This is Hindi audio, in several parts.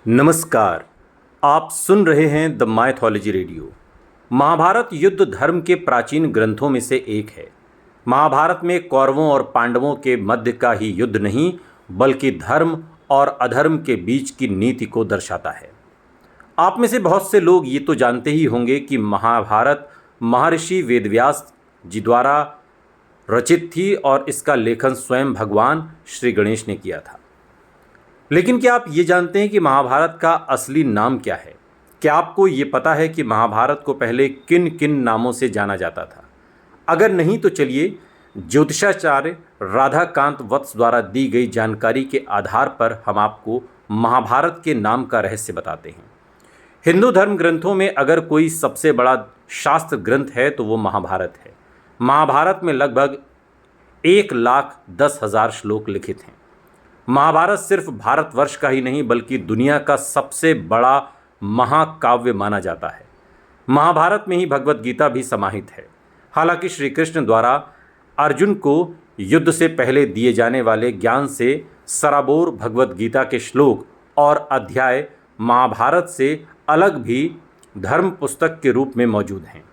नमस्कार। आप सुन रहे हैं द माइथोलॉजी रेडियो। महाभारत युद्ध धर्म के प्राचीन ग्रंथों में से एक है। महाभारत में कौरवों और पांडवों के मध्य का ही युद्ध नहीं बल्कि धर्म और अधर्म के बीच की नीति को दर्शाता है। आप में से बहुत से लोग ये तो जानते ही होंगे कि महाभारत महर्षि वेदव्यास जी द्वारा रचित थी और इसका लेखन स्वयं भगवान श्री गणेश ने किया था। लेकिन क्या आप ये जानते हैं कि महाभारत का असली नाम क्या है? क्या आपको ये पता है कि महाभारत को पहले किन किन नामों से जाना जाता था? अगर नहीं तो चलिए ज्योतिषाचार्य राधाकांत वत्स द्वारा दी गई जानकारी के आधार पर हम आपको महाभारत के नाम का रहस्य बताते हैं। हिंदू धर्म ग्रंथों में अगर कोई सबसे बड़ा शास्त्र ग्रंथ है तो वो महाभारत है। महाभारत में लगभग 1,10,000 श्लोक लिखित हैं। महाभारत सिर्फ भारतवर्ष का ही नहीं बल्कि दुनिया का सबसे बड़ा महाकाव्य माना जाता है। महाभारत में ही भगवत गीता भी समाहित है। हालांकि श्री कृष्ण द्वारा अर्जुन को युद्ध से पहले दिए जाने वाले ज्ञान से सराबोर भगवत गीता के श्लोक और अध्याय महाभारत से अलग भी धर्म पुस्तक के रूप में मौजूद हैं।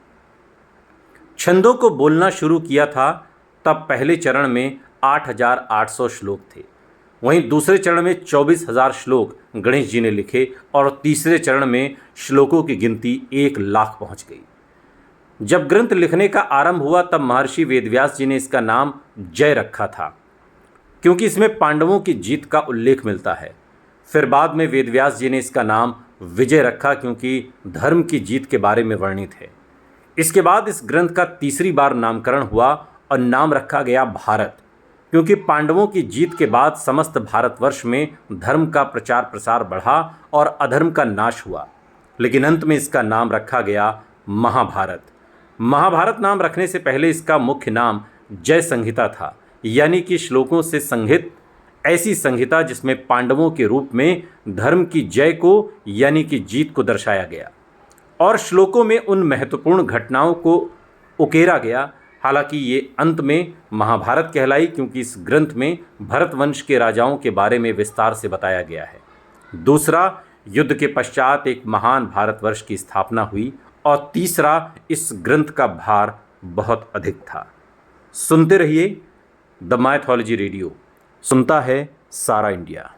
छंदों को बोलना शुरू किया था तब पहले चरण में 8,800 श्लोक थे। वहीं दूसरे चरण में 24,000 श्लोक गणेश जी ने लिखे और तीसरे चरण में श्लोकों की गिनती 1,00,000 पहुंच गई। जब ग्रंथ लिखने का आरंभ हुआ तब महर्षि वेदव्यास जी ने इसका नाम जय रखा था क्योंकि इसमें पांडवों की जीत का उल्लेख मिलता है। फिर बाद में वेदव्यास जी ने इसका नाम विजय रखा क्योंकि धर्म की जीत के बारे में वर्णित है। इसके बाद इस ग्रंथ का तीसरी बार नामकरण हुआ और नाम रखा गया भारत क्योंकि पांडवों की जीत के बाद समस्त भारतवर्ष में धर्म का प्रचार प्रसार बढ़ा और अधर्म का नाश हुआ। लेकिन अंत में इसका नाम रखा गया महाभारत। महाभारत नाम रखने से पहले इसका मुख्य नाम जय संहिता था, यानी कि श्लोकों से संहित ऐसी संहिता जिसमें पांडवों के रूप में धर्म की जय को यानी कि जीत को दर्शाया गया और श्लोकों में उन महत्वपूर्ण घटनाओं को उकेरा गया। हालांकि ये अंत में महाभारत कहलाई क्योंकि इस ग्रंथ में भरत वंश के राजाओं के बारे में विस्तार से बताया गया है। दूसरा, युद्ध के पश्चात एक महान भारतवर्ष की स्थापना हुई और तीसरा, इस ग्रंथ का भार बहुत अधिक था। सुनते रहिए द माइथोलॉजी रेडियो, सुनता है सारा इंडिया।